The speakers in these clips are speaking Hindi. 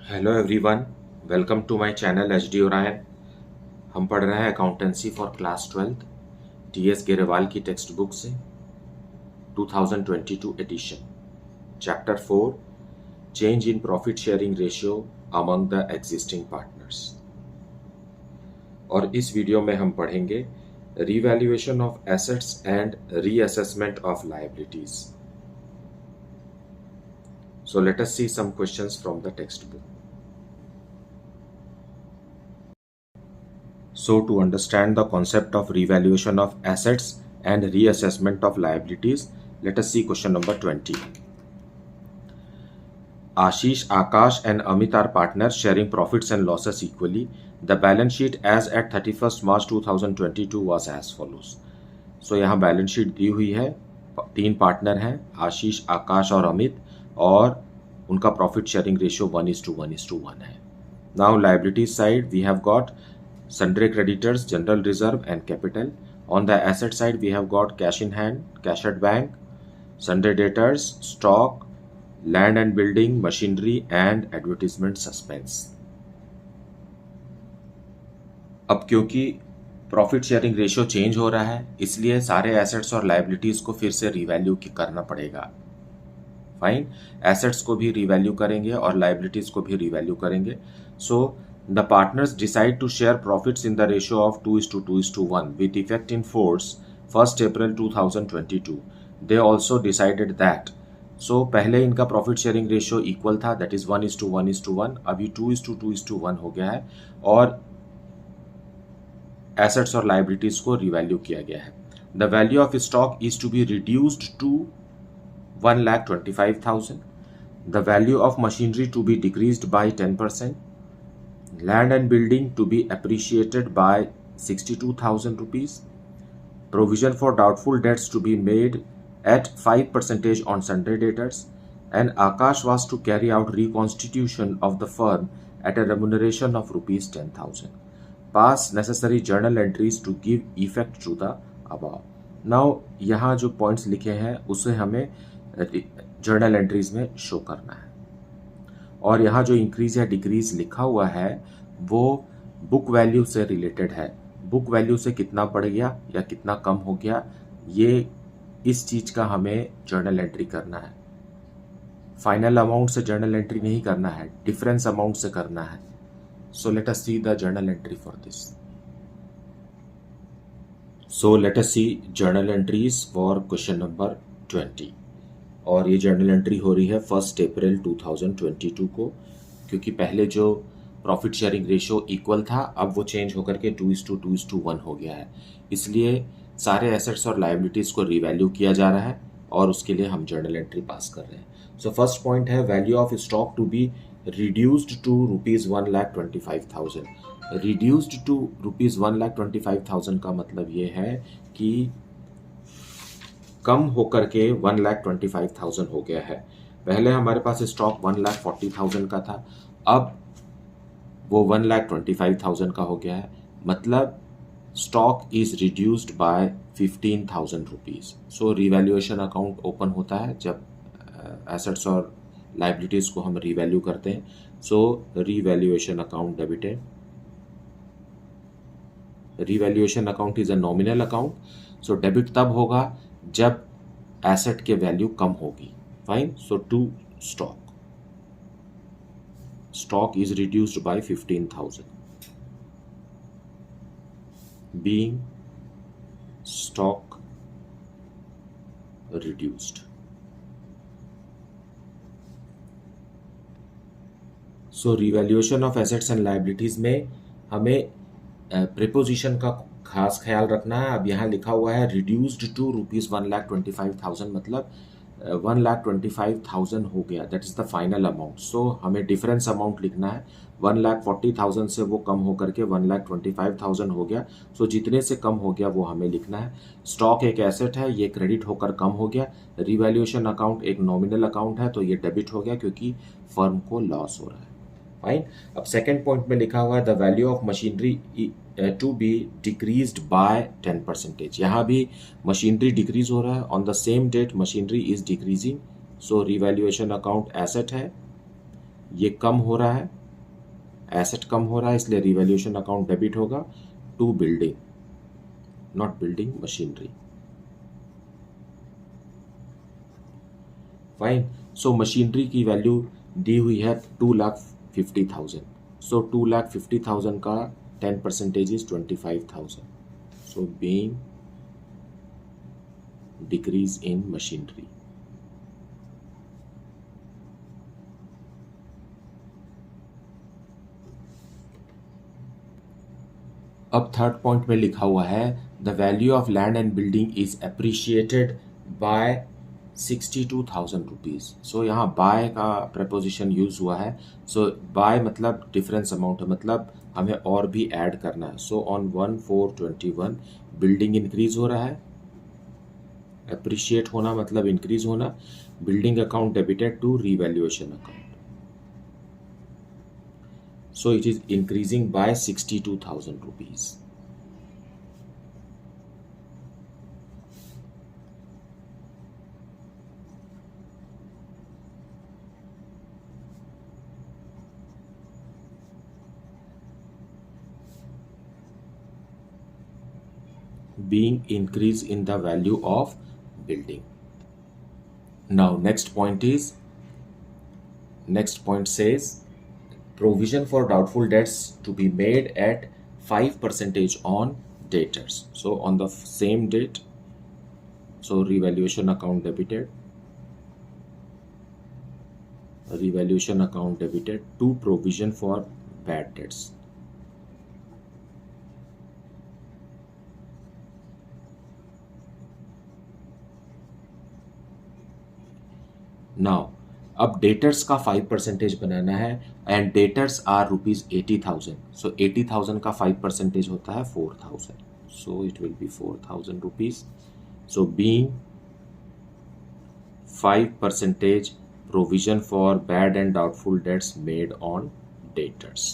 Hello everyone, welcome to my channel H D Orion. हम पढ़ रहे हैं accountancy for class 12 TS Grewal की टेक्स्ट बुक से 2022 edition, chapter 4 change in profit sharing ratio among the existing partners. और इस वीडियो में हम पढ़ेंगे revaluation of assets and reassessment of liabilities. So let us see some questions from the textbook. So to understand the concept of revaluation of assets and reassessment of liabilities, let us see question number 20. Ashish, Akash and Amit are partners sharing profits and losses equally. The balance sheet as at 31st March 2022 was as follows. So यहाँ बैलेंस शीट दी हुई है, तीन पार्टनर हैं आशीष, आकाश और अमित, और उनका प्रॉफिट शेयरिंग रेशियो 1:1:1 है। Now liabilities side we have got sundry creditors, general reserve and capital. On the asset side we have got cash in hand, cash at bank, sundry debtors, stock, land and building, machinery and advertisement suspense. अब क्योंकि प्रॉफिट शेयरिंग रेशियो चेंज हो रहा है, इसलिए सारे एसेट्स और लायबिलिटीज को फिर से रिवैल्यू करना पड़ेगा। फाइन, एसेट्स को भी रिवैल्यू करेंगे और लायबिलिटीज को भी रिवैल्यू करेंगे। सो the partners decide to share profits in the ratio of 2:2:1 with effect in force 1st April 2022. They also decided that पहले इनका प्रॉफिट शेयरिंग रेशियो इक्वल था, दैट इज 1:1:1, अभी 2:2:1 हो गया है और एसेट्स और लायबिलिटीज को रिवैल्यू किया गया है। The value of stock is to be reduced to 1,25,000. The value of machinery to be decreased by 10%. Land and building to be appreciated by 62,000 rupees. Provision for doubtful debts to be made at 5% on sundry debtors. And Akash was to carry out reconstitution of the firm at a remuneration of rupees 10,000. Pass necessary journal entries to give effect to the above. Now यहाँ जो points लिखे हैं उसे हमें जर्नल एंट्रीज में शो करना है, और यहाँ जो इंक्रीज या डिक्रीज लिखा हुआ है वो बुक वैल्यू से रिलेटेड है। बुक वैल्यू से कितना बढ़ गया या कितना कम हो गया, ये इस चीज का हमें जर्नल एंट्री करना है। फाइनल अमाउंट से जर्नल एंट्री नहीं करना है, डिफरेंस अमाउंट से करना है। So let us see the journal entry for this. So let us see journal entries for question number 20, और ये जर्नल एंट्री हो रही है 1 अप्रैल 2022 को, क्योंकि पहले जो प्रॉफिट शेयरिंग रेशियो इक्वल था अब वो चेंज होकर के 2:2:1 हो गया है, इसलिए सारे एसेट्स और लायबिलिटीज को रिवैल्यू किया जा रहा है और उसके लिए हम जर्नल एंट्री पास कर रहे हैं। सो फर्स्ट पॉइंट है value of stock to be reduced to rupees 1,25,000। Reduced to rupees 1,25,000 का मतलब ये है कि कम होकर के 1,25,000 हो गया है। पहले हमारे पास स्टॉक 1,40,000 का था, अब वो 1,25,000 का हो गया है, मतलब stock is reduced by 15,000 rupees. So revaluation account open होता है जब एसेट्स और लायबिलिटीज को हम रिवैल्यू करते हैं। So revaluation account debited. Revaluation account is a nominal account, so debit तब होगा जब एसेट के वैल्यू कम होगी। Fine, so to stock is reduced by 15,000, being stock reduced. So revaluation of assets and liabilities में हमें प्रीपोजिशन का खास ख्याल रखना है। अब यहाँ लिखा हुआ है रिड्यूस्ड टू रुपीज 1,25,000, मतलब 1,25,000 हो गया, that is the final amount. So हमें डिफरेंस अमाउंट लिखना है। 1,40,000 से वो कम होकर के 1,25,000 हो गया, सो जितने से कम हो गया वो हमें लिखना है। स्टॉक एक एसेट है, ये क्रेडिट होकर कम हो गया। रिवैल्यूएशन अकाउंट एक नॉमिनल अकाउंट है, तो ये डेबिट हो गया क्योंकि फर्म को लॉस हो रहा है। फाइन, अब सेकेंड पॉइंट में लिखा हुआ है the value of machinery to be decreased by 10%। यहाँ भी मशीनरी डिक्रीज हो रहा है, on the same date machinery is decreasing, so revaluation account asset है, ये कम हो रहा है एसेट कम हो रहा है इसलिए रिवैल्यूएशन अकाउंट डेबिट होगा to building, not building, machinery. Fine. So machinery की वैल्यू दी हुई है 2,50,000। सो 2,50,000 का 10% is 25,000। So being decrease in machinery. अब थर्ड पॉइंट में लिखा हुआ है the value of land and building is appreciated by 62,000 rupees. So यहाँ बाय का प्रपोजिशन यूज हुआ है। सो बाय मतलब डिफरेंस अमाउंट है, मतलब हमें और भी ऐड करना है। सो ऑन 1/4/21 बिल्डिंग इंक्रीज हो रहा है, अप्रिशिएट होना मतलब इंक्रीज होना, building account debited to revaluation account. So it is increasing by 62,000 rupees. Being increase in the value of building. Now next point says provision for doubtful debts to be made at 5% on debtors. So on the same date, so revaluation account debited to provision for bad debts. Now अब डेटर्स का 5% बनाना है एंड डेटर्स आर ₹80,000। सो 80,000 का 5% होता है 4,000। So it will be 4,000 rupees. So being 5% provision for bad and doubtful dates made on debtors.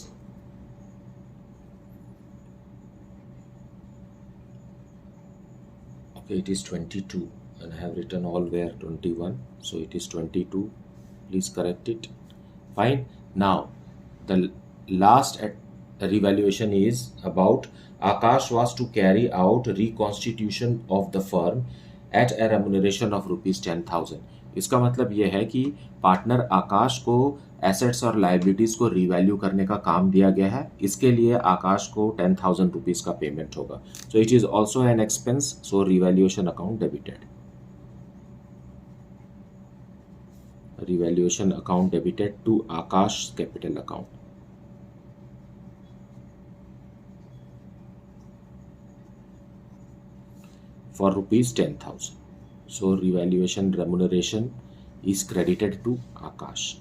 Okay, it is 22 and I have written all where 21, so it is 22. Please correct it. Fine. Now the last revaluation is about Akash was to carry out reconstitution of the firm at a remuneration of ₹10,000. इसका मतलब यह है कि पार्टनर आकाश को एसेट्स और लाइबिलिटीज को रिवैल्यू करने का काम दिया गया है। इसके लिए आकाश को 10,000 रुपीज का पेमेंट होगा। सो it is also an expense, so revaluation account debited. Revaluation account debited to Akash capital account. For ₹10,000. So revaluation remuneration is credited to Akash.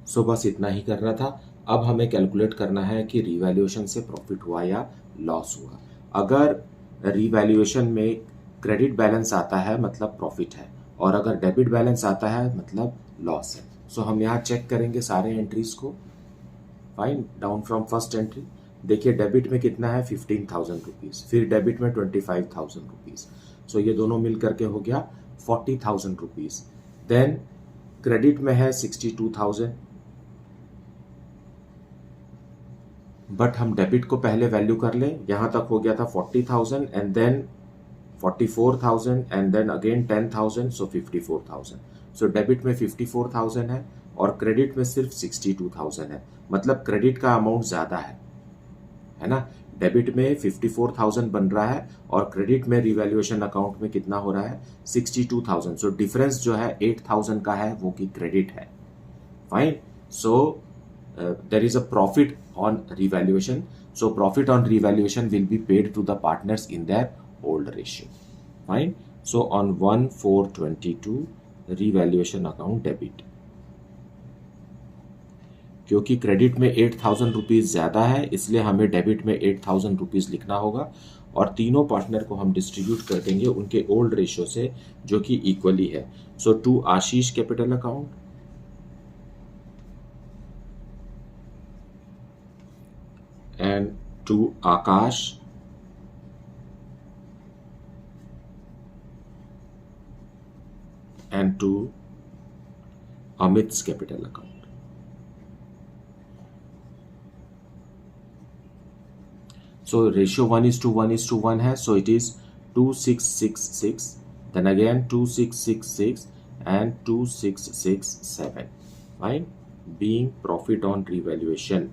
सो बस इतना ही करना था। अब हमें कैलकुलेट करना है कि रिवैल्यूएशन से प्रॉफिट हुआ या लॉस हुआ। अगर रिवैल्यूएशन में क्रेडिट बैलेंस आता है मतलब प्रॉफिट है, और अगर डेबिट बैलेंस आता है मतलब लॉस है। सो हम यहाँ चेक करेंगे सारे एंट्रीज को। Fine, down from first entry देखिए, डेबिट में कितना है 15,000 रुपीज, फिर डेबिट में 25,000 रुपीज। सो ये दोनों मिल करके हो गया 40,000 रुपीज। देन क्रेडिट में है 62,000, बट हम डेबिट को पहले वैल्यू कर लें। यहां तक हो गया था 40,000 and then 44,000 and then again 10,000, so 54,000। So debit में 54,000 है और क्रेडिट में सिर्फ 62,000 है, मतलब क्रेडिट का अमाउंट ज्यादा है ना। डेबिट में 54,000 बन रहा है और क्रेडिट में रिवैल्यूएशन अकाउंट में कितना हो रहा है 62,000। सो डिफरेंस जो है 8,000 का है, वो की क्रेडिट है। Fine. So there is a profit on revaluation. So profit on revaluation will be paid to the partners in their old ratio. Fine. So on 1/4/22 revaluation account debit. क्योंकि क्रेडिट में 8,000 रुपीज ज्यादा है इसलिए हमें डेबिट में 8,000 रुपीज लिखना होगा, और तीनों पार्टनर को हम डिस्ट्रीब्यूट कर देंगे उनके ओल्ड रेशियो से जो कि इक्वली है। So to Ashish capital account and to Akash and to Amit's capital account. So ratio 1:1:1 है, so it is 2666, then again 2666 and 2667, fine, being profit on revaluation.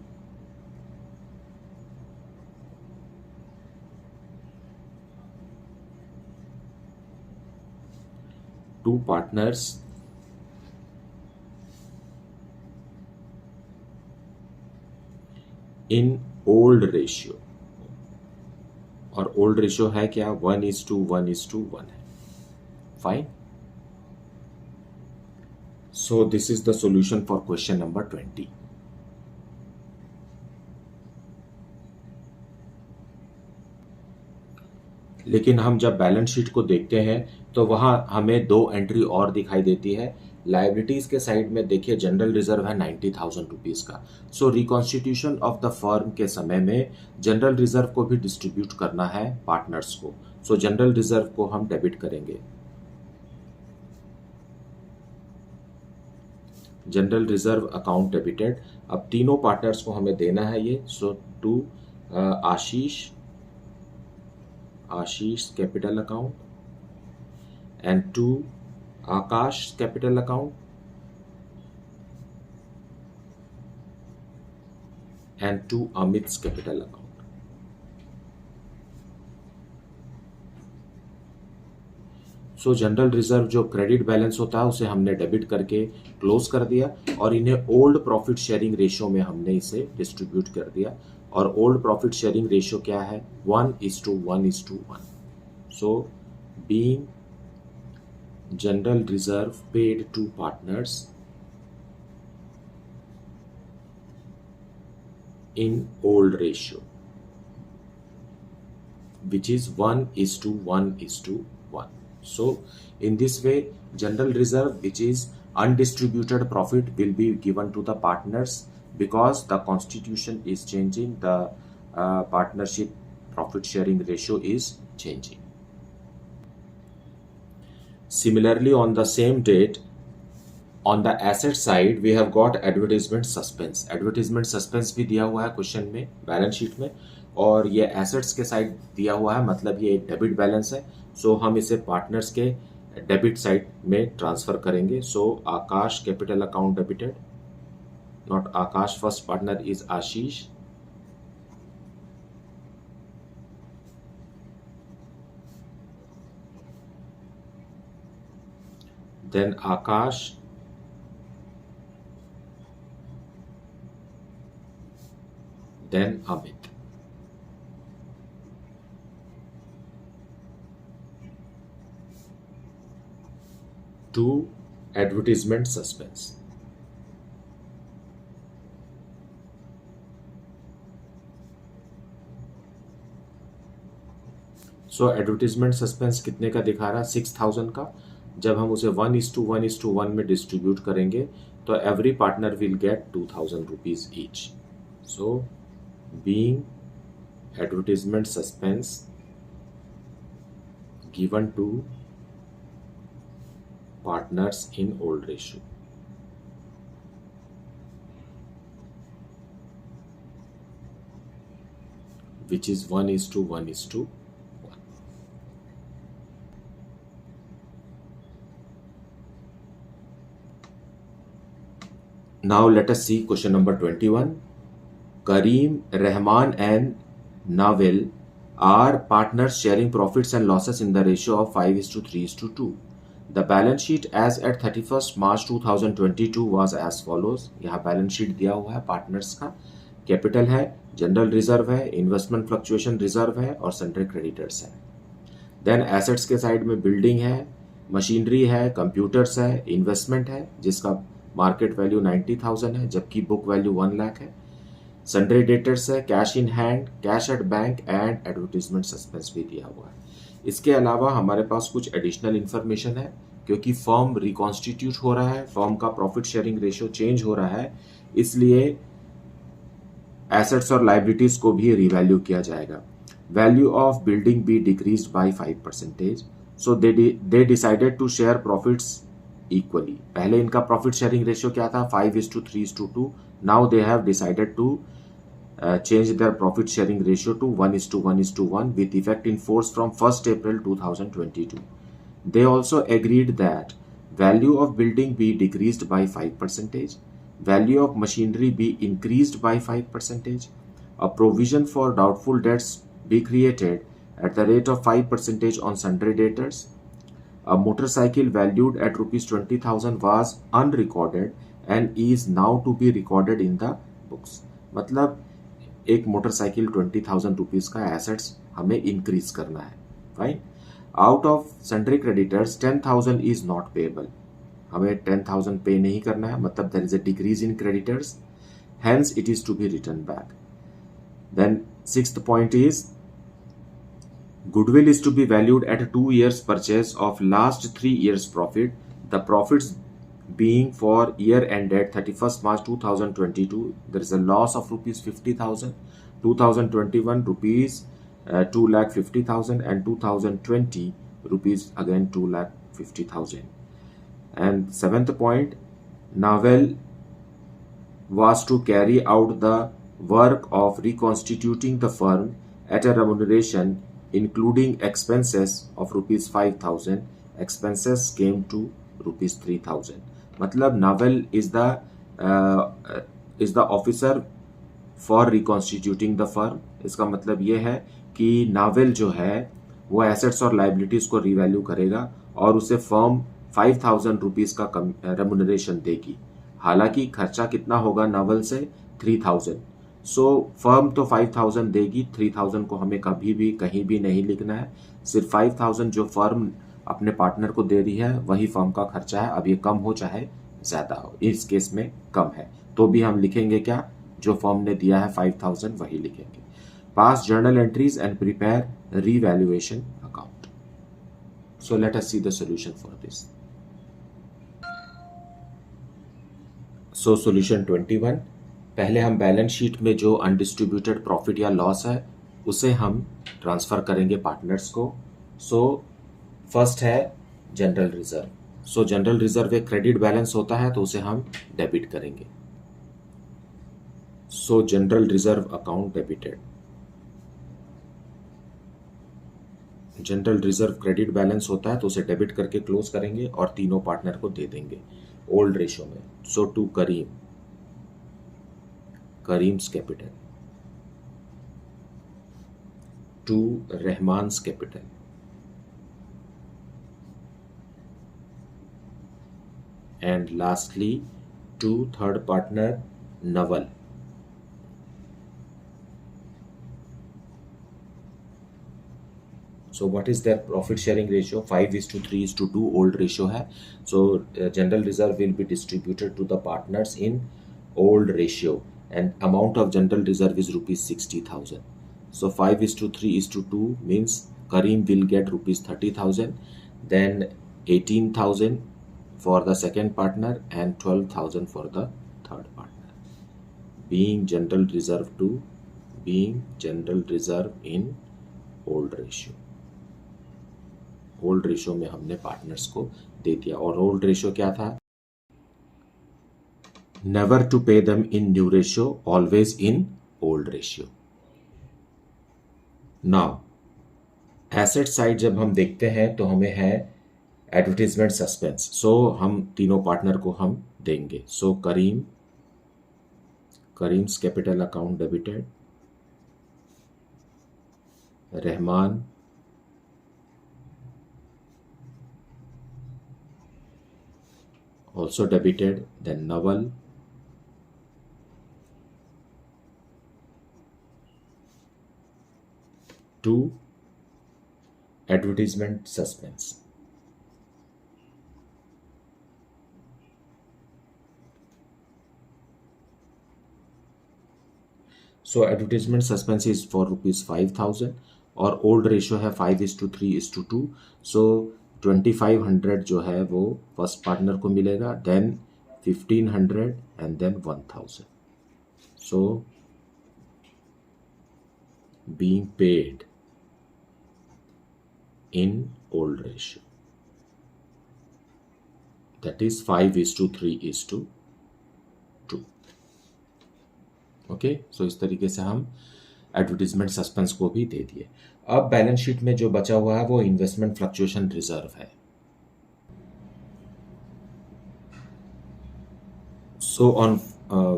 Two partners in old ratio, और ओल्ड रेशियो है क्या, 1:1:1 है, fine. So this is the solution for question number 20. लेकिन हम जब बैलेंस शीट को देखते हैं तो वहां हमें दो एंट्री और दिखाई देती है. लाइबिलिटीज के साइड में देखिए जनरल रिजर्व है 90,000 रुपीज का. सो रिकॉन्स्टिट्यूशन ऑफ द फर्म के समय में जनरल रिजर्व को भी डिस्ट्रीब्यूट करना है पार्टनर्स को. सो जनरल रिजर्व को हम डेबिट करेंगे. General reserve account debited. अब तीनों पार्टनर्स को हमें देना है ये. So to Ashish capital account and to Akash capital account and to Amit's capital account. So general reserve जो क्रेडिट बैलेंस होता है उसे हमने डेबिट करके क्लोज कर दिया और इन्हें ओल्ड प्रॉफिट शेयरिंग रेशियो में हमने इसे डिस्ट्रीब्यूट कर दिया. और ओल्ड प्रॉफिट शेयरिंग रेशियो क्या है, 1:1:1. So being general reserve paid to partners in old ratio, which is 1:1:1. So in this way general reserve, which is undistributed profit, will be given to the partners because the constitution is changing, the partnership profit sharing ratio is changing. Similarly, on the same date, on the asset side, we have got advertisement suspense. Advertisement suspense भी दिया हुआ है क्वेश्चन में, बैलेंस शीट में, और ये एसेट्स के साइड दिया हुआ है, मतलब ये एक डेबिट बैलेंस है. सो हम इसे पार्टनर्स के डेबिट साइड में ट्रांसफर करेंगे. So Akash capital account debited, not Akash, first partner is Ashish. Then Akash, then Amit. To advertisement suspense. So advertisement suspense कितने का दिखा रहा है, 6,000 का. जब हम उसे 1:1:1 में डिस्ट्रीब्यूट करेंगे तो every partner will get 2,000 rupees each. So being advertisement suspense given to partners in old ratio, which is 1:1:1. Now let us see question number 21. Kareem, Rahman and Nawal are partners sharing profits and losses in the ratio of 5:3:2. The balance sheet as at 31st March 2022 was as follows. यहाँ बैलेंस शीट दिया हुआ है पार्टनर्स का. कैपिटल है, जनरल रिजर्व है, इन्वेस्टमेंट फ्लक्चुएशन रिजर्व है और सन्ड्री क्रेडिटर्स है. देन एसेट्स के साइड में बिल्डिंग है, मशीनरी है, कंप्यूटर्स है, इन्वेस्टमेंट है जिसका मार्केट वैल्यू 90,000 है जबकि बुक वैल्यू 1 लाख है. सन्ड्री डेटर्स है, cash in hand, cash at bank and advertisement suspense भी दिया हुआ है. इसके अलावा हमारे पास कुछ एडिशनल इन्फॉर्मेशन है क्योंकि फर्म रिकॉन्स्टिट्यूट हो रहा है, फर्म का प्रॉफिट शेयरिंग रेशियो चेंज हो रहा है, इसलिए एसेट्स और लाइबिलिटीज को भी रिवैल्यू किया जाएगा. Value of building be decreased by 5%. So they decided to share profits equally. पहले इनका प्रॉफिट शेयरिंग रेशियो क्या था? 5:3:2. Now they have decided to change their profit sharing ratio to 1:1:1 with effect in force from 1st April 2022. They also agreed that value of building be decreased by 5%, value of machinery be increased by 5%, a provision for doubtful debts be created at the rate of 5% on sundry debtors. A motorcycle valued at rupees 20,000 was unrecorded and is now to be recorded in the books. मतलब एक मोटरसाइकिल 20,000 रुपीज का एसेट्स हमें इंक्रीज करना है. Fine. Out of sundry creditors 10,000 is not payable. हमें 10,000 पे नहीं करना है, मतलब there is a decrease in creditors, hence it is to be return back. Then sixth point is goodwill is to be valued at 2 years purchase of last 3 years profit. The profits being for year ended 31st March 2022, there is a loss of rupees 50,000. 2021 rupees 2,50,000 and 2020 rupees again 2,50,000. And seventh point, Navel was to carry out the work of reconstituting the firm at a remuneration including expenses of rupees 5,000. Expenses came to rupees 3,000. मतलब Naval is the officer for reconstituting the firm. इसका मतलब ये है कि नावल जो है वो एसेट्स और लाइबिलिटीज को रिवैल्यू करेगा और उसे फर्म 5,000 रुपीज का रेमुनरेशन देगी. हालांकि खर्चा कितना होगा नावल से? 3,000. सो फर्म तो 5,000 देगी, 3,000 को हमें कभी भी कहीं भी नहीं लिखना है. सिर्फ 5,000 जो फर्म अपने पार्टनर को दे रही है वही फर्म का खर्चा है. अब ये कम हो चाहे ज्यादा हो, इस केस में कम है तो भी हम लिखेंगे क्या? जो फर्म ने दिया है 5,000 वही लिखेंगे. पास journal entries and prepare revaluation account. So let us see the solution for this. So solution 21. पहले हम बैलेंस शीट में जो अनडिस्ट्रीब्यूटेड प्रॉफिट या लॉस है उसे हम ट्रांसफर करेंगे पार्टनर्स को. सो फर्स्ट है जनरल रिजर्व. सो जनरल रिजर्व एक क्रेडिट बैलेंस होता है तो उसे हम डेबिट करेंगे. सो general reserve account debited. General reserve credit balance होता है तो उसे डेबिट करके क्लोज करेंगे और तीनों पार्टनर को दे देंगे ओल्ड रेशियो में. सो to Kareem's capital, to Rahman's capital, and lastly to third partner Naval. So what is their profit sharing ratio? 5:3:2 old ratio है. So general reserve will be distributed to the partners in old ratio. And amount of general reserve is rupees 60,000. So 5:3:2 means Kareem will get rupees 30,000, then 18,000 for the second partner and 12,000 for the third partner. Being general reserve in old ratio. Old ratio में हमने पार्टनर्स को दे दिया. और ओल्ड रेशियो क्या था? Never to pay them in new ratio, always in old ratio. Now, asset side जब हम देखते हैं तो हमें है एडवर्टीजमेंट सस्पेंस. सो हम तीनों पार्टनर को हम देंगे. So Karim's capital account debited, Rahman also debited, then Naval, to advertisement suspense. So advertisement suspense is for rupees 5,000 और ओल्ड रेशियो है 5:3:2. सो 2,500 जो है वो फर्स्ट पार्टनर को मिलेगा, देन 1,500 एंड देन 1,000. सो being paid in old ratio, that is 5:3:2. Okay, so इस तरीके से हम एडवर्टीजमेंट सस्पेंस को भी दे दिए। अब बैलेंस शीट में जो बचा हुआ है वो इन्वेस्टमेंट फ्लक्चुएशन रिजर्व है। So on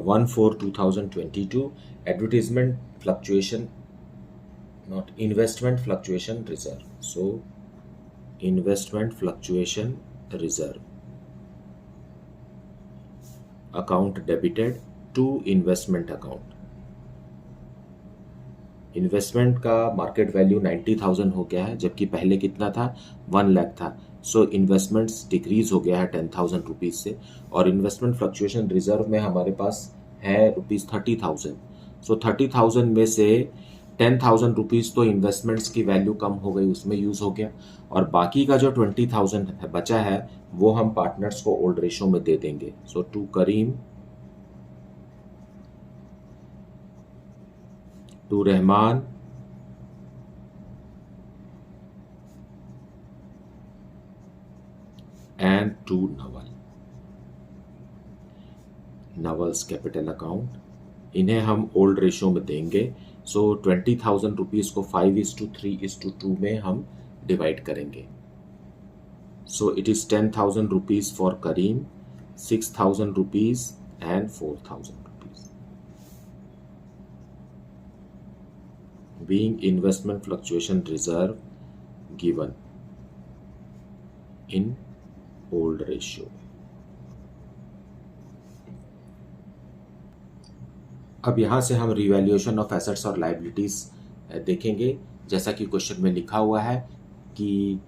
1/4/2022 advertisement fluctuation, not investment fluctuation reserve, so investment fluctuation reserve account debited to investment account। Investment का मार्केट वैल्यू 90,000 हो गया है, जबकि पहले कितना था, 1 लाख था। सो इन्वेस्टमेंट्स डिक्रीज हो गया है 10,000 रुपीज से, और इन्वेस्टमेंट फ्लक्चुएशन रिजर्व में हमारे पास है रुपीज 30,000। सो 30,000 में से 10,000 रुपीज तो इन्वेस्टमेंट्स की वैल्यू कम हो गई, उसमें यूज हो गया, और बाकी का जो 20,000 बचा है वो हम पार्टनर्स को ओल्ड रेशो में दे देंगे। So to Karim, to Rahman, and to Naval, Naval's capital account, इन्हें हम ओल्ड रेशो में देंगे। सो 20,000 रुपीज को 5:3:2 में हम डिवाइड करेंगे। So it is 10,000 rupees for Kareem, 6,000 rupees and 4,000 rupees, being investment fluctuation reserve given in old ratio। अब यहां से हम रिवैल्यूएशन ऑफ एसेट्स और लायबिलिटीज देखेंगे। जैसा कि क्वेश्चन में लिखा हुआ है कि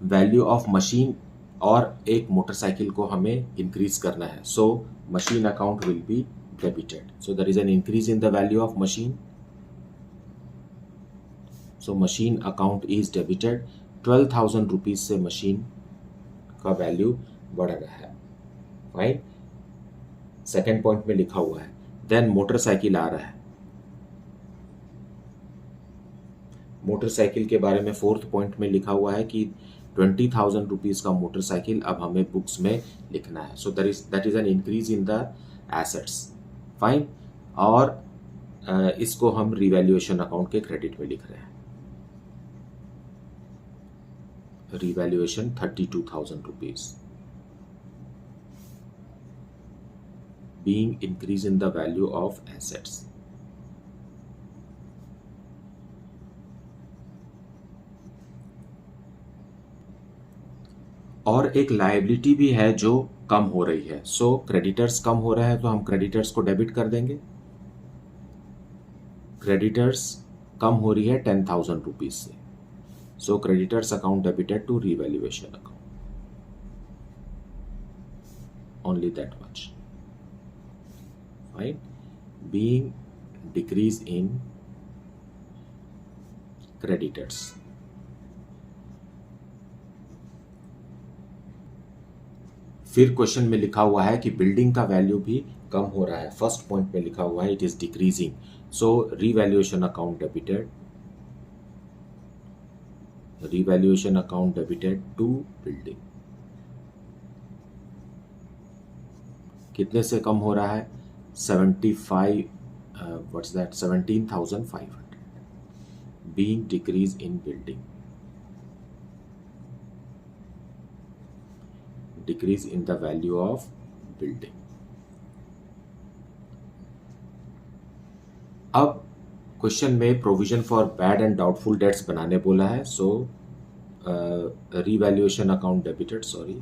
वैल्यू ऑफ मशीन और एक मोटरसाइकिल को हमें इंक्रीज करना है। So machine account will be debited, so there is an increase in the value of machine, so machine account is debited। 12,000 rupees से मशीन का वैल्यू बढ़ रहा है, फाइन। सेकेंड पॉइंट में लिखा हुआ है, देन मोटरसाइकिल आ रहा है। मोटरसाइकिल के बारे में फोर्थ पॉइंट में लिखा हुआ है कि 20,000 रुपीज का मोटरसाइकिल अब हमें बुक्स में लिखना है। So that is an increase in the assets, fine. और इसको हम रिवैल्यूएशन अकाउंट के क्रेडिट में लिख रहे हैं। Revaluation 32,000 rupees, being increase in the value of assets. और एक लायबिलिटी भी है जो कम हो रही है। सो क्रेडिटर्स कम हो रहा है तो हम क्रेडिटर्स को डेबिट कर देंगे। क्रेडिटर्स कम हो रही है 10,000 रुपीज से, so creditors account debited to revaluation account, only that much, fine. Being decrease in creditors. फिर क्वेश्चन में लिखा हुआ है कि बिल्डिंग का वैल्यू भी कम हो रहा है। फर्स्ट पॉइंट में लिखा हुआ है it is decreasing, so revaluation account debited, revaluation account debited to building. कितने से कम हो रहा है, 75, what's that, 17,500, being decrease in building, decrease in the value of building। अब क्वेश्चन में provision for bad and doubtful debts बनाने बोला है। So revaluation account debited, sorry,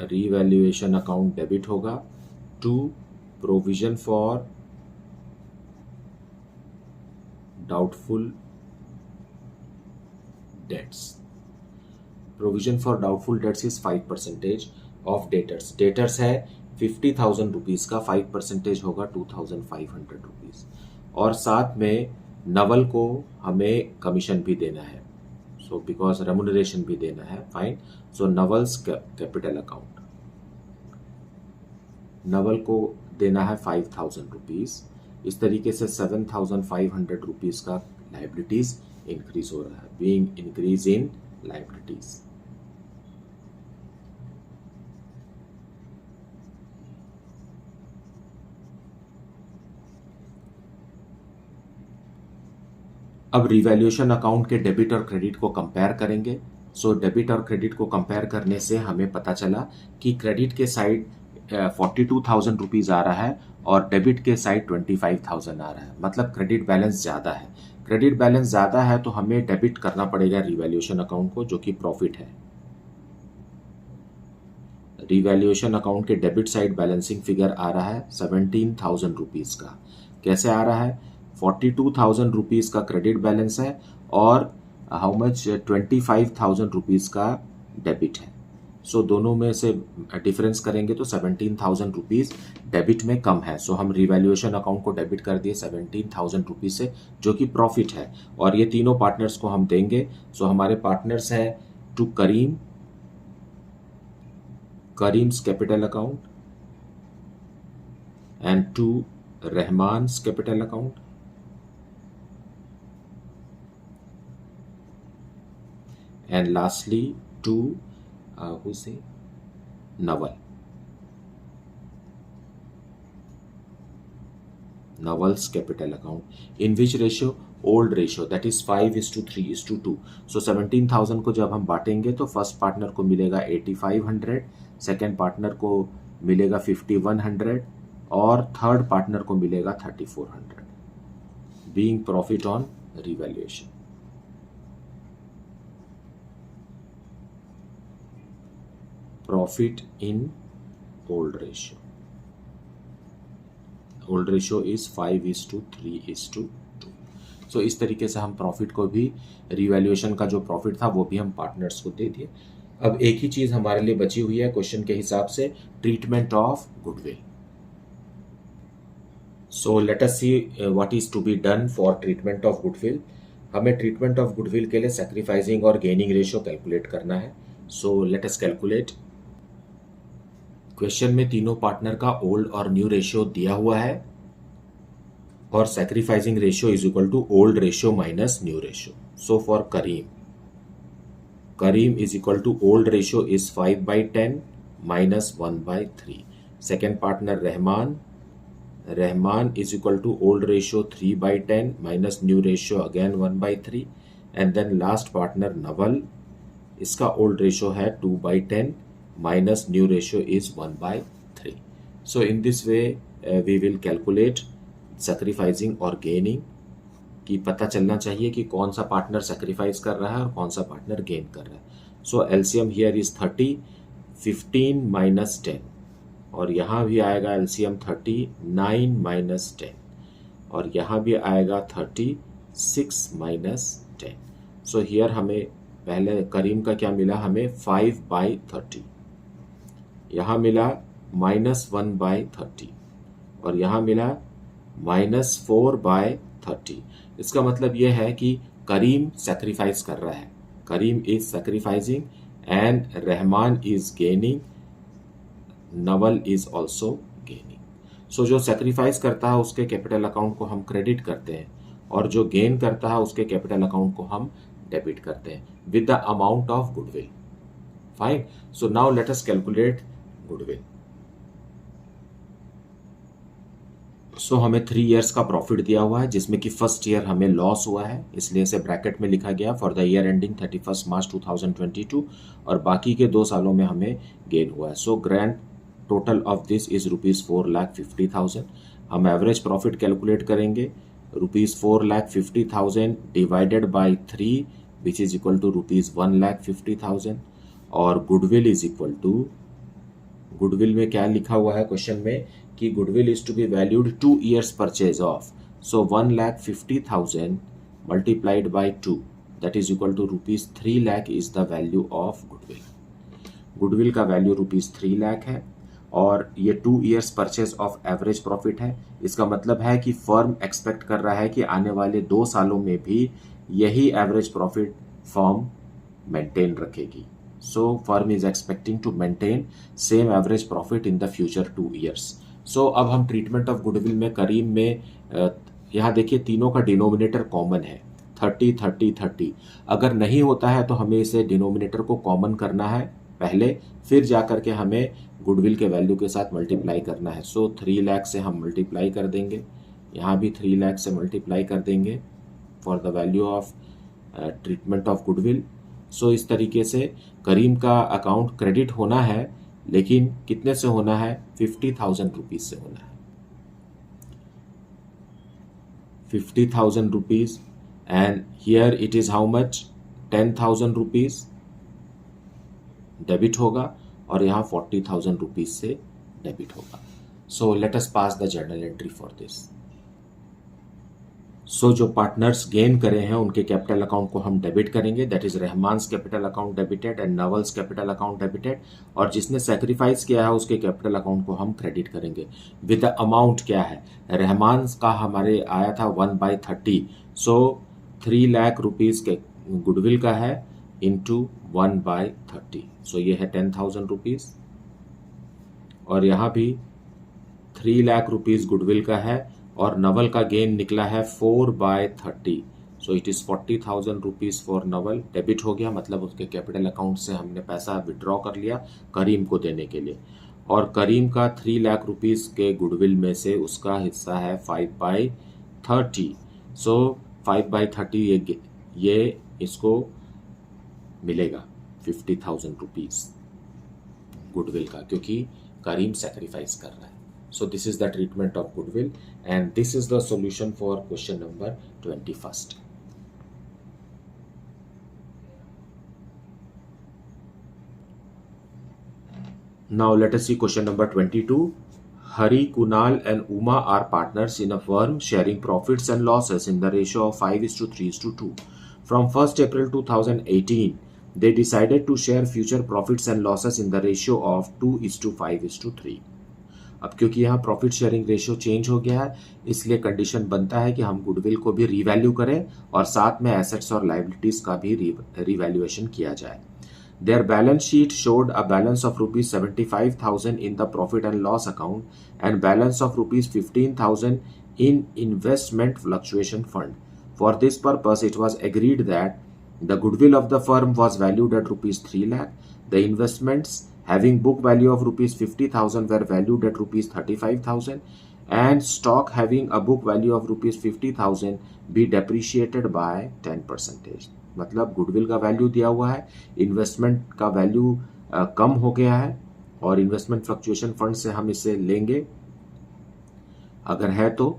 revaluation account debit होगा to provision for doubtful debts. Provision for doubtful debts is 5% of debtors. Debtors है 50,000 रुपीज का, 5% होगा 2,500 रुपीज, और साथ में नवल को हमें कमीशन भी देना है, सो बिकॉज रेमुनरेशन भी देना है, फाइन। सो नवल्स कैपिटल अकाउंट, नवल को देना है 5,000 रुपीज़। इस तरीके से 7,500 रुपीज़ का लाइबिलिटीज़ इंक्रीज हो रहा है, बीइंग इंक्रीज इन लाइबिलिटीज़। अब रिवैल्यूएशन अकाउंट के डेबिट और क्रेडिट को कंपेयर करेंगे। सो डेबिट और क्रेडिट को कंपेयर करने से हमें पता चला कि क्रेडिट के साइड 42,000 रुपीज़ आ रहा है और डेबिट के साइड 25,000 आ रहा है, मतलब क्रेडिट बैलेंस ज़्यादा है। क्रेडिट बैलेंस ज़्यादा है तो हमें डेबिट करना पड़ेगा रिवैल्यूएशन अकाउंट को, जो कि प्रॉफिट है। रिवैल्यूएशन अकाउंट के डेबिट साइड बैलेंसिंग फिगर आ रहा है 17,000 रुपीज़ का। कैसे आ रहा है? 42,000 रुपीज़ का क्रेडिट बैलेंस है और हाउ मच 25,000 रुपीज़ का डेबिट है। सो दोनों में से डिफरेंस करेंगे तो 17,000 रुपीज़ डेबिट में कम है। सो हम रिवैल्यूएशन अकाउंट को डेबिट कर दिए 17,000 रुपीज़ से, जो कि प्रॉफिट है, और ये तीनों पार्टनर्स को हम देंगे। सो हमारे पार्टनर्स हैं to Kareem's capital account and to Rahman's capital account and lastly to Naval's capital account, in which ratio? Old ratio, that is 5:3:2. So 17,000 को जब हम बांटेंगे तो फर्स्ट पार्टनर को मिलेगा 8,500, सेकेंड पार्टनर को मिलेगा 5,100 और थर्ड पार्टनर को मिलेगा 3,400, being profit on revaluation. Profit in old ratio, old ratio is 5:3:2। सो इस तरीके से हम प्रॉफिट को भी, रिवैल्यूएशन का जो प्रॉफिट था वो भी हम पार्टनर्स को दे दिए। अब एक ही चीज हमारे लिए बची हुई है क्वेश्चन के हिसाब से, treatment of goodwill. So let us see what is to be done for treatment of goodwill. हमें ट्रीटमेंट ऑफ गुडविल के लिए सैक्रिफाइसिंग और गेनिंग रेशियो कैलकुलेट करना है। So let us calculate. Question में तीनों पार्टनर का ओल्ड और न्यू रेशियो दिया हुआ है और sacrificing ratio is equal to old ratio minus new ratio. So for Kareem is equal to old ratio is 5/10 minus 1/3. Second partner Rahman is equal to old ratio 3/10 minus new ratio again 1/3. And then last partner Naval, इसका old ratio है 2/10 minus new ratio is 1/3. So in this way we will calculate sacrificing or gaining, कि पता चलना चाहिए कि कौन सा पार्टनर सैक्रिफाइस कर रहा है और कौन सा पार्टनर गेन कर रहा है। सो एलसीएम हियर इज 30, 15 minus 10, और यहाँ भी आएगा एलसीएम 30, 9 minus 10, और यहाँ भी आएगा 36 minus 10। सो हियर हमें पहले करीम का क्या मिला, हमें 5/30, यहाँ मिला -1/30 और यहाँ मिला -4/30। इसका मतलब यह है कि करीम सैक्रिफाइस कर रहा है, Karim is sacrificing and Rahman is gaining, Naval is also gaining. So जो सैक्रिफाइस करता है उसके कैपिटल अकाउंट को हम क्रेडिट करते हैं और जो गेन करता है उसके कैपिटल अकाउंट को हम डेबिट करते हैं with the amount of goodwill. Fine. So now let us calculate goodwill. So हमें 3 इयर्स का प्रॉफिट दिया हुआ है, जिसमें कि फर्स्ट ईयर हमें लॉस हुआ है, इसलिए इसे ब्रैकेट में लिखा गया फॉर द ईयर एंडिंग 31 मार्च 2022, और बाकी के 2 सालों में हमें गेन हुआ है। So grand total of this is ₹4,50,000। हम एवरेज प्रॉफिट कैलकुलेट करेंगे, ₹4,50,000 divided by 3 which is equal to ₹1,50,000, और goodwill is equal to, goodwill में क्या लिखा हुआ है क्वेश्चन में कि goodwill is to be valued 2 years purchase of, so 1,50,000 multiplied by 2 that is equal to ₹3 lakh is the value of goodwill. Goodwill का वैल्यू ₹3 लाख है और ये 2 years purchase of average profit है। इसका मतलब है कि फर्म एक्सपेक्ट कर रहा है कि आने वाले 2 सालों में भी यही एवरेज प्रॉफिट फर्म मेंटेन रखेगी। So firm is expecting to maintain same average profit in the future 2 years. सो अब हम ट्रीटमेंट ऑफ गुडविल में करीम में यहाँ देखिए तीनों का डिनोमिनेटर कॉमन है 30 30 30। अगर नहीं होता है तो हमें इसे डिनोमिनेटर को कॉमन करना है पहले, फिर जा करके हमें गुडविल के वैल्यू के साथ मल्टीप्लाई करना है। सो 3 लाख से हम मल्टीप्लाई कर देंगे, यहाँ भी 3 लाख से मल्टीप्लाई कर देंगे for the value of treatment of goodwill. So इस तरीके से करीम का अकाउंट क्रेडिट होना है, लेकिन कितने से होना है? 50,000 रुपीज से होना है। 50,000 rupees and here it is how much? 10,000 rupees debit होगा और यहाँ 40,000 रुपीज से डेबिट होगा। So let us pass the journal entry for this. So जो पार्टनर्स गेन करे हैं उनके कैपिटल अकाउंट को हम डेबिट करेंगे, that is Rahman's capital account debited and Naval's capital account debited. और जिसने सेक्रीफाइस किया है उसके कैपिटल अकाउंट को हम क्रेडिट करेंगे विद द अमाउंट क्या है? रहमान्स का हमारे आया था 1/30, सो 3 लाख रुपीज के गुडविल का है इंटू 1/30, सो ये है 10,000 रुपीज। और यहाँ भी 3 लाख रुपीज गुडविल का है और नवल का गेन निकला है 4/30, सो it is 40,000 rupees for Naval. Debit हो गया, मतलब उसके कैपिटल अकाउंट से हमने पैसा विड्रॉ कर लिया करीम को देने के लिए। और करीम का 3 लाख रुपीज के गुडविल में से उसका हिस्सा है 5/30, सो 5/30 ये इसको मिलेगा 50,000 रुपीज गुडविल का, क्योंकि करीम सेक्रीफाइस कर रहा है। So this is the treatment of goodwill and this is the solution for question number 21st. Now let us see question number 22. Hari, Kunal and Uma are partners in a firm sharing profits and losses in the ratio of 5:3:2. From 1st April 2018, they decided to share future profits and losses in the ratio of 2:5:3. अब क्योंकि यहाँ प्रॉफिट शेयरिंग रेशियो चेंज हो गया है, इसलिए कंडीशन बनता है कि हम गुडविल को भी रीवैल्यू करें और साथ में एसेट्स और लाइबिलिटीज का भी रीवैल्यूएशन किया जाए। Their balance sheet showed a balance of ₹75,000 in the profit and loss account and balance of ₹15,000 in investment fluctuation fund. For this purpose, it was agreed that the goodwill of the firm was valued at ₹3 lakh. The investments having book value of ₹50,000 were valued at ₹35,000, and stock having a book value of ₹50,000 be depreciated by 10%. मतलब गुडविल का वैल्यू दिया हुआ है, इन्वेस्टमेंट का वैल्यू कम हो गया है और इन्वेस्टमेंट फ्लक्चुएशन फंड से हम इसे लेंगे अगर है तो,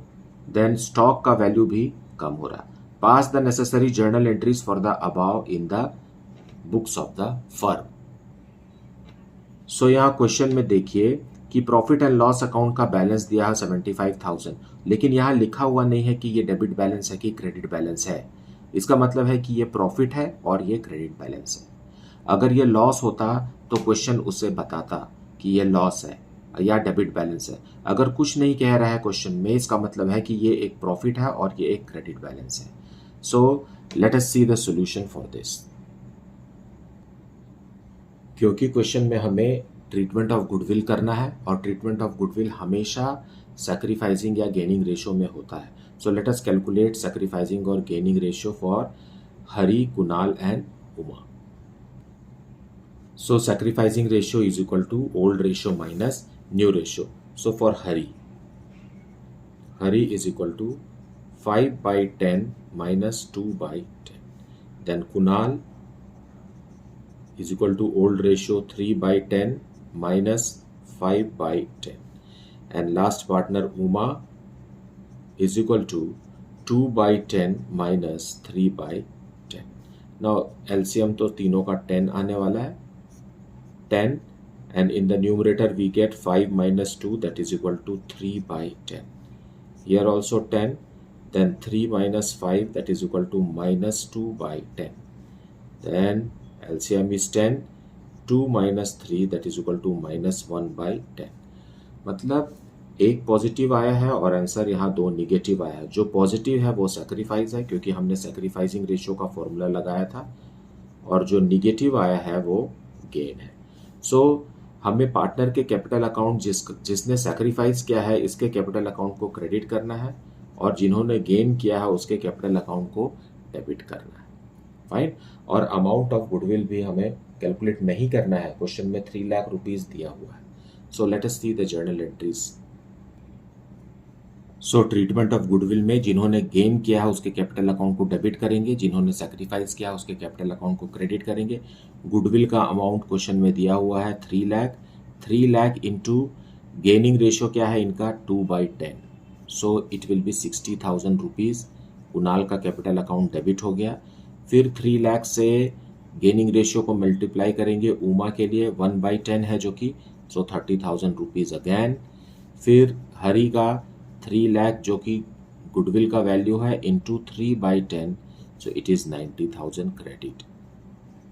देन स्टॉक का वैल्यू भी कम हो रहा है। Pass the necessary journal entries for the above in the books of the firm. So यहाँ क्वेश्चन में देखिए कि प्रॉफिट एंड लॉस अकाउंट का बैलेंस दिया है 75,000, लेकिन यहाँ लिखा हुआ नहीं है कि ये डेबिट बैलेंस है कि क्रेडिट बैलेंस है। इसका मतलब है कि ये प्रॉफिट है और ये क्रेडिट बैलेंस है। अगर ये लॉस होता तो क्वेश्चन उसे बताता कि ये लॉस है या डेबिट बैलेंस है। अगर कुछ नहीं कह रहा है क्वेश्चन में, इसका मतलब है कि ये एक प्रॉफिट है और ये एक क्रेडिट बैलेंस है। So let us see the solution for this. क्योंकि क्वेश्चन में हमें ट्रीटमेंट ऑफ गुडविल करना है और ट्रीटमेंट ऑफ गुडविल हमेशा सैक्रिफाइसिंग या गेनिंग रेशियो में होता है। So let us calculate sacrificing और gaining ratio for Hari, Kunal and Uma. So sacrificing ratio is equal to old ratio minus new ratio. So for Hari is equal to 5/10 minus 2/10. Then Kunal is equal to old ratio 3/10 minus 5/10. And last partner Uma is equal to 2/10 minus 3/10. Now LCM तो तीनों का 10 आने वाला है, 10, and in the numerator we get 5 minus 2, that is equal to 3/10. Here also 10, then 3 minus 5, that is equal to minus 2/10. Then LCM is 10, 2 minus 3, that is equal to minus 1/10. मतलब एक पॉजिटिव आया है और आंसर यहाँ दो निगेटिव आया है। जो पॉजिटिव है वो सैक्रिफाइस है क्योंकि हमने सैक्रिफाइसिंग रेशियो का फॉर्मूला लगाया था, और जो निगेटिव आया है वो गेन है। सो हमें पार्टनर के कैपिटल अकाउंट जिसने सैक्रिफाइस किया है इसके कैपिटल अकाउंट को क्रेडिट करना है, और जिन्होंने गेन किया है उसके कैपिटल अकाउंट को डेबिट करना है। फाइन। और अमाउंट ऑफ गुडविल भी हमें कैलकुलेट नहीं करना है, क्वेश्चन में 3 लाख रुपीज दिया हुआ है। So let us see the journal entries. So treatment of goodwill में जिन्होंने गेन किया है उसके कैपिटल अकाउंट को डेबिट करेंगे, जिन्होंने सैक्रिफाइस किया उसके कैपिटल अकाउंट को क्रेडिट करेंगे। गुडविल का अमाउंट क्वेश्चन में दिया हुआ है 3 lakh. 3 lakh into gaining ratio क्या है इनका 2/10, so it will be 60,000 rupees. Kunal का कैपिटल अकाउंट डेबिट हो गया। फिर 3 लाख से गेनिंग रेशियो को मल्टीप्लाई करेंगे उमा के लिए 1/10 है जो कि, सो 30,000 रुपीज़ अगैन। फिर हरी का 3 लाख जो कि गुडविल का वैल्यू है into 3/10, so it is 90,000 credit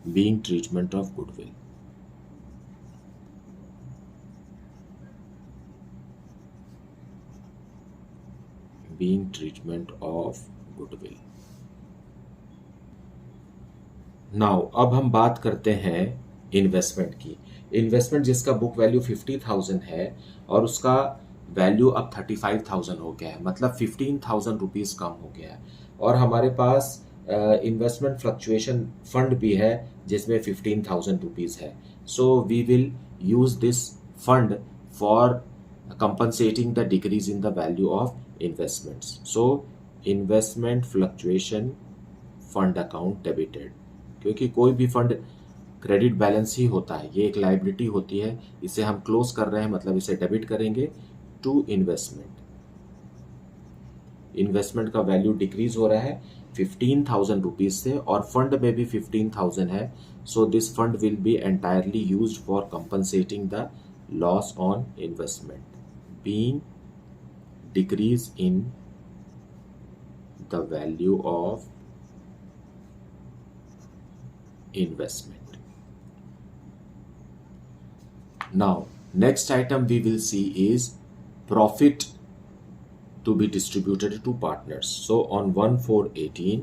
being treatment of goodwill. Being treatment of goodwill. Now अब हम बात करते हैं इन्वेस्टमेंट की। इन्वेस्टमेंट जिसका बुक वैल्यू 50,000 है और उसका वैल्यू अब 35,000 हो गया है, मतलब 15,000 रुपीज़ कम हो गया है। और हमारे पास इन्वेस्टमेंट फ्लक्चुएशन फंड भी है जिसमें 15,000 रुपीज़ है। So we will use this fund for compensating the decrease in the value of investments. So investment fluctuation fund account debited, क्योंकि कोई भी फंड क्रेडिट बैलेंस ही होता है, ये एक लाइबिलिटी होती है, इसे हम क्लोज कर रहे हैं मतलब इसे डेबिट करेंगे टू इन्वेस्टमेंट। इन्वेस्टमेंट का वैल्यू डिक्रीज हो रहा है 15,000 रुपीज से और फंड में भी 15,000 है। So this fund will be entirely used for compensating the loss on investment being decrease in the value of investment. Now, next item we will see is profit to be distributed to partners. So, on 1/4/18,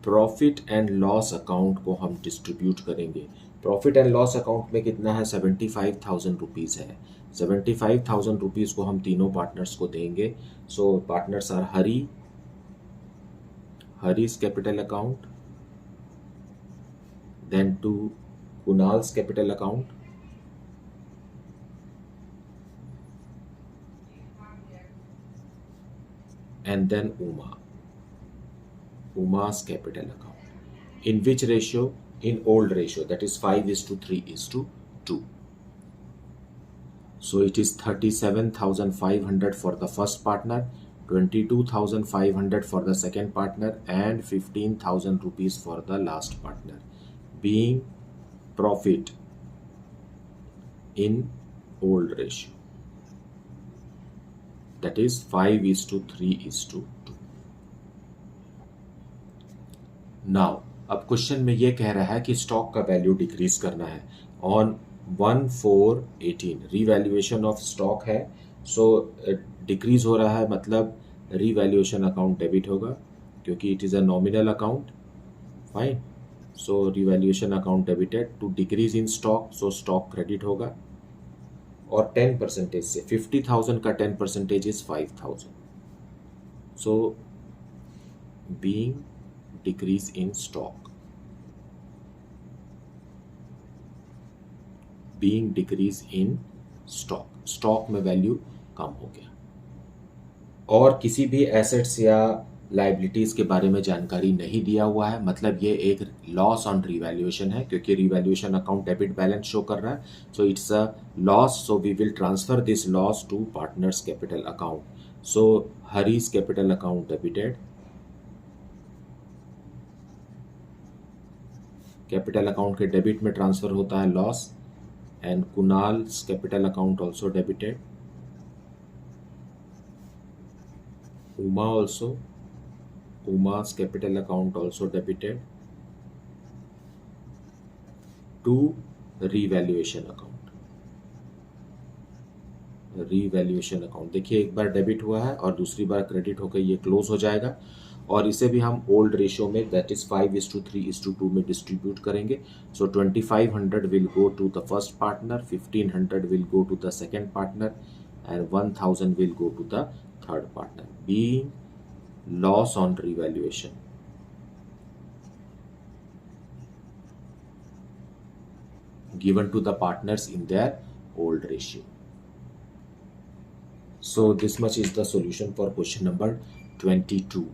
profit and loss account को हम distribute करेंगे। Profit and loss account में कितना है 75,000 रुपीज़ है। 75,000 रुपीज़ को हम तीनों पार्टनर्स को देंगे। So, partners are Hari's capital account, then to Kunal's capital account, and then Uma's capital account. In which ratio? In old ratio, that is 5:3:2. So it is 37,500 for the first partner, 22,500 for the second partner, and 15,000 rupees for the last partner, being profit in old ratio, that is 5:3:2. Now अब क्वेश्चन में ये कह रहा है कि स्टॉक का वैल्यू डिक्रीज करना है। ऑन 1/4/18 रीवैल्यूएशन ऑफ स्टॉक है, सो डिक्रीज हो रहा है मतलब रीवैल्यूएशन अकाउंट डेबिट होगा क्योंकि it is a nominal account. Fine. So revaluation account debited to decrease in stock, so stock credit होगा। और 10% से 50,000 का 10% इज 5,000, so being decrease in stock, being decrease in stock, stock में वैल्यू कम हो गया। और किसी भी एसेट्स या लाइबिलिटीज के बारे में जानकारी नहीं दिया हुआ है, मतलब ये एक लॉस ऑन रिवैल्यूएशन है क्योंकि revaluation account debit balance show कर रहा है। So it's a loss, so we will transfer this loss to partners capital account. So Hari's capital account debited, capital account के डेबिट में ट्रांसफर होता है loss, and Kunal's capital account also debited, Uma also, Uma's capital account also debited to revaluation account. Revaluation account देखिए एक बार डेबिट हुआ है और दूसरी बार क्रेडिट होकर ये क्लोज हो जाएगा। और इसे भी हम ओल्ड रेशियो में दैट इज 5:3:2 में डिस्ट्रीब्यूट करेंगे. So 2500 will go to the first partner, 1500 will go to the second partner and 1000 will go to the third partner, being loss on revaluation. Given to the partners in their old ratio. So this much is the solution for question number 22.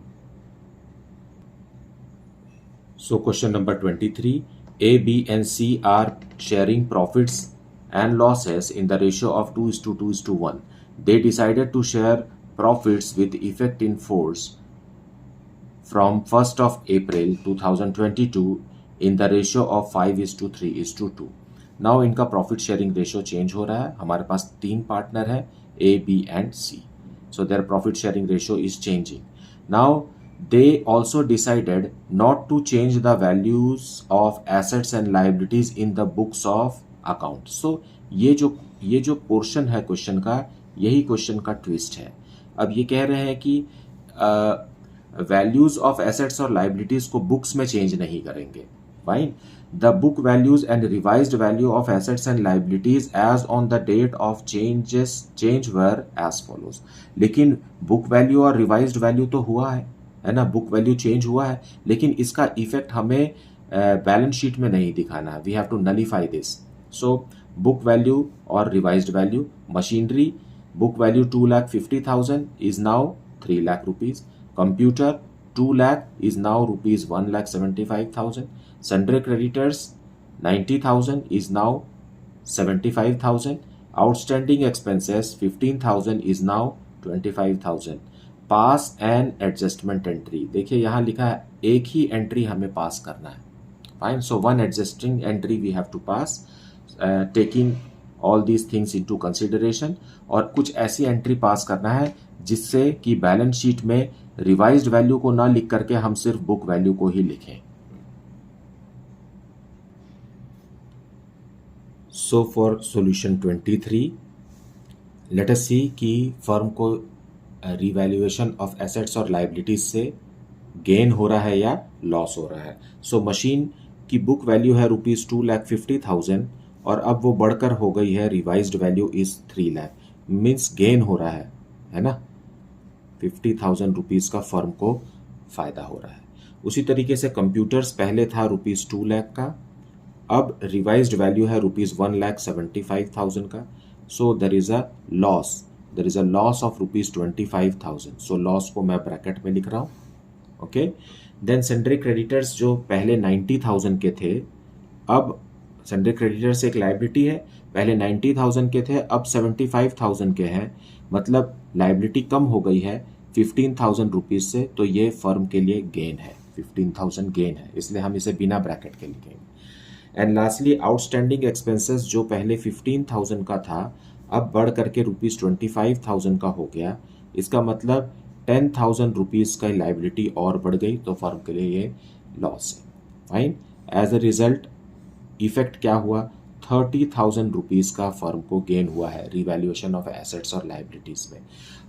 So question number 23, A, B and C are sharing profits and losses in the ratio of 2:2:1. They decided to share profits with effect in force from 1st of April 2022 in the ratio of 5:3:2. Now इनका प्रॉफिट शेयरिंग रेशियो चेंज हो रहा है. हमारे पास 3 पार्टनर है A, B and C. So their profit sharing ratio is changing. Now they also decided not to change the values of assets and liabilities in the books of account. So ये जो पोर्शन है क्वेश्चन का, यही क्वेश्चन का ट्विस्ट है. अब ये कह रहे हैं कि वैल्यूज ऑफ एसेट्स और लाइबिलिटीज को बुक्स में चेंज नहीं करेंगे. Fine. The book values and revised value of assets and liabilities as on the date of change were as follows. लेकिन बुक वैल्यू और रिवाइज्ड वैल्यू तो हुआ है ना, बुक वैल्यू चेंज हुआ है, लेकिन इसका इफेक्ट हमें बैलेंस शीट में नहीं दिखाना है. We have to nullify this. So book value or revised value, machinery book value 2,50,000 is now 3 lakh rupees. Computer 2 lakh is now rupees 1,75,000. Sundry creditors 90,000 is now 75,000. Outstanding expenses 15,000 is now 25,000. Pass and adjustment entry. देखिए यहाँ लिखा है एक ही एंट्री हमें पास करना है. Fine. So one adjusting entry we have to pass. Taking all these things into consideration. और कुछ ऐसी एंट्री पास करना है जिससे कि बैलेंस शीट में रिवाइज्ड वैल्यू को ना लिख करके हम सिर्फ बुक वैल्यू को ही लिखें. So for solution 23, let us see कि फर्म को रिवैल्यूएशन ऑफ एसेट्स और लाइबिलिटीज से गेन हो रहा है या लॉस हो रहा है. सो मशीन की बुक वैल्यू है रुपीज 2,50,000 और अब वो बढ़कर हो गई है revised value is 3 lakh. Means gain हो रहा है ना. 50,000 रुपीज़ का फर्म को फ़ायदा हो रहा है. उसी तरीके से कंप्यूटर्स पहले था रुपीज़ 2 लाख का, अब रिवाइज्ड वैल्यू है रुपीज़ 1,75,000 का. So there is a loss of rupees 25,000. So loss को मैं ब्रैकेट में लिख रहा हूँ. ओके. देन सन्ड्री क्रेडिटर्स जो पहले 90,000 के थे, अब सन्ड्री क्रेडिटर्स एक लाइबिलिटी है, पहले 90,000 के थे, अब 75,000 के हैं. मतलब लाइबिलिटी कम हो गई है 15,000 रुपीज़ से. तो ये फर्म के लिए गेन है, 15,000 गेन है, इसलिए हम इसे बिना ब्रैकेट के लिखेंगे. एंड लास्टली आउटस्टैंडिंग एक्सपेंसेस जो पहले 15,000 का था, अब बढ़ करके रुपीज़ 25,000 का हो गया. इसका मतलब 10,000 रुपीज़ का लाइबिलिटी और बढ़ गई, तो फर्म के लिए ये लॉस है. Fine. As a result effect क्या हुआ, 30,000 रुपीज़ का फर्म को गेन हुआ है रिवैल्यूएशन ऑफ एसेट्स और लाइबिलिटीज़ में.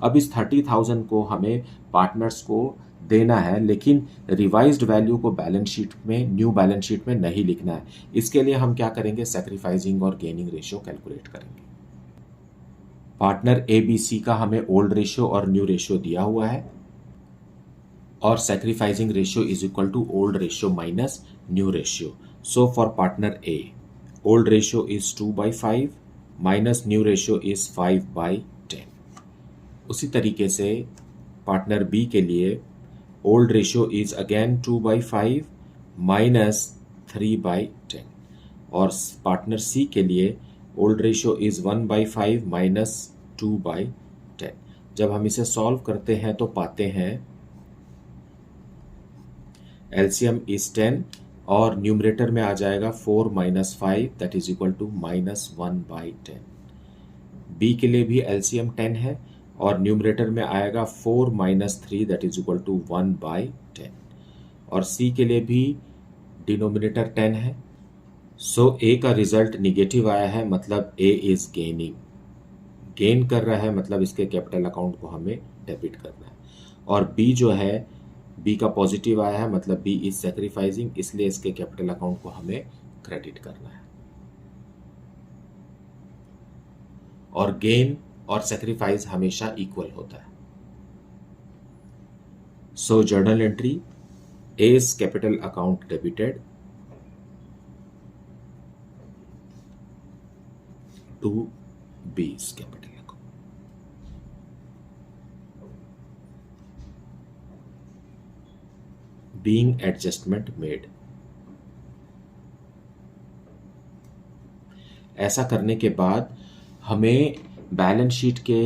अब इस 30,000 को हमें पार्टनर्स को देना है, लेकिन रिवाइज्ड वैल्यू को बैलेंस शीट में, न्यू बैलेंस शीट में नहीं लिखना है. इसके लिए हम क्या करेंगे, सैक्रिफाइसिंग और गेनिंग रेशियो कैलकुलेट करेंगे. पार्टनर ABC का हमें ओल्ड रेशियो और न्यू रेशियो दिया हुआ है, और sacrificing ratio is equal to old ratio minus new ratio. So for partner A, old ratio is 2/5 minus new ratio is 5/10. उसी तरीके से पार्टनर B के लिए old ratio is again 2/5 minus 3/10. और पार्टनर C के लिए old ratio is 1/5 minus 2/10. जब हम इसे सॉल्व करते हैं तो पाते हैं LCM is 10 और न्यूमरेटर में आ जाएगा 4 - 5 that is equal to -1/10. B के लिए भी एलसीएम 10 है और न्यूमरेटर में आएगा 4 - 3 दैट इज इक्वल टू 1/10. और सी के लिए भी डिनोमिनेटर 10 है. सो ए का रिजल्ट निगेटिव आया है, मतलब ए इज गेनिंग, गेन कर रहा है, मतलब इसके कैपिटल अकाउंट को हमें डेबिट करना है. और बी जो है बी का पॉजिटिव आया है, मतलब बी इज सेक्रीफाइसिंग, इसलिए इसके कैपिटल अकाउंट को हमें क्रेडिट करना है। और गेन और सेक्रीफाइस हमेशा इक्वल होता है। So journal entry A's capital account debited to B's capital account. Being adjustment made. ऐसा करने के बाद हमें बैलेंस शीट के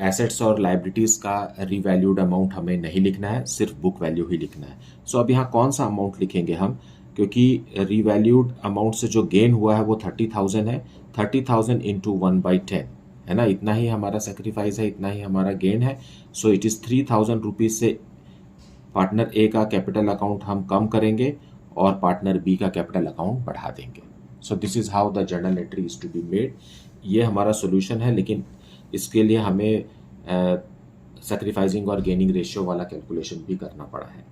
एसेट्स और लाइबिलिटीज का रीवैल्यूड अमाउंट हमें नहीं लिखना है, सिर्फ बुक वैल्यू ही लिखना है। सो अब यहाँ कौन सा अमाउंट लिखेंगे हम, क्योंकि रीवैल्यूड अमाउंट से जो गेन हुआ है वो 30,000 है। 30,000 इंटू 1/10 है ना, इतना ही हमारा सेक्रीफाइस है, इतना ही हमारा गेन है। सो इट इज़ 3,000 रुपीज़ से पार्टनर ए का कैपिटल अकाउंट हम कम करेंगे और पार्टनर बी का कैपिटल अकाउंट बढ़ा देंगे। So this is how the journal entry is to be made. ये हमारा सोल्यूशन है, लेकिन इसके लिए हमें सेक्रीफाइसिंग और गेनिंग रेशियो वाला कैलकुलेशन भी करना पड़ा है।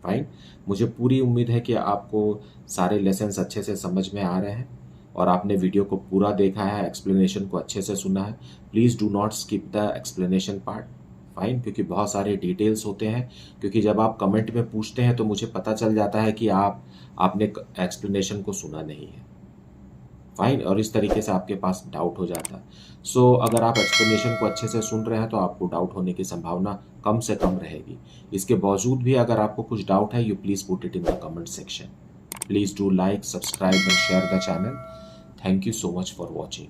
फाइन, मुझे पूरी उम्मीद है कि आपको सारे लेसन्स अच्छे से समझ में आ रहे हैं और आपने वीडियो को पूरा देखा है, एक्सप्लेनेशन को अच्छे से सुना है। Please do not skip the explanation part. Fine, क्योंकि बहुत सारे डिटेल्स होते हैं, क्योंकि जब आप कमेंट में पूछते हैं तो मुझे पता चल जाता है कि आपने एक्सप्लेनेशन को सुना नहीं है। फाइन, और इस तरीके से आपके पास डाउट हो जाता है। सो अगर आप एक्सप्लेनेशन को अच्छे से सुन रहे हैं तो आपको डाउट होने की संभावना कम से कम रहेगी। इसके बावजूद भी अगर आपको कुछ डाउट है, you please put it in the comment section. Please do like, subscribe and share the channel. Thank you so much for watching.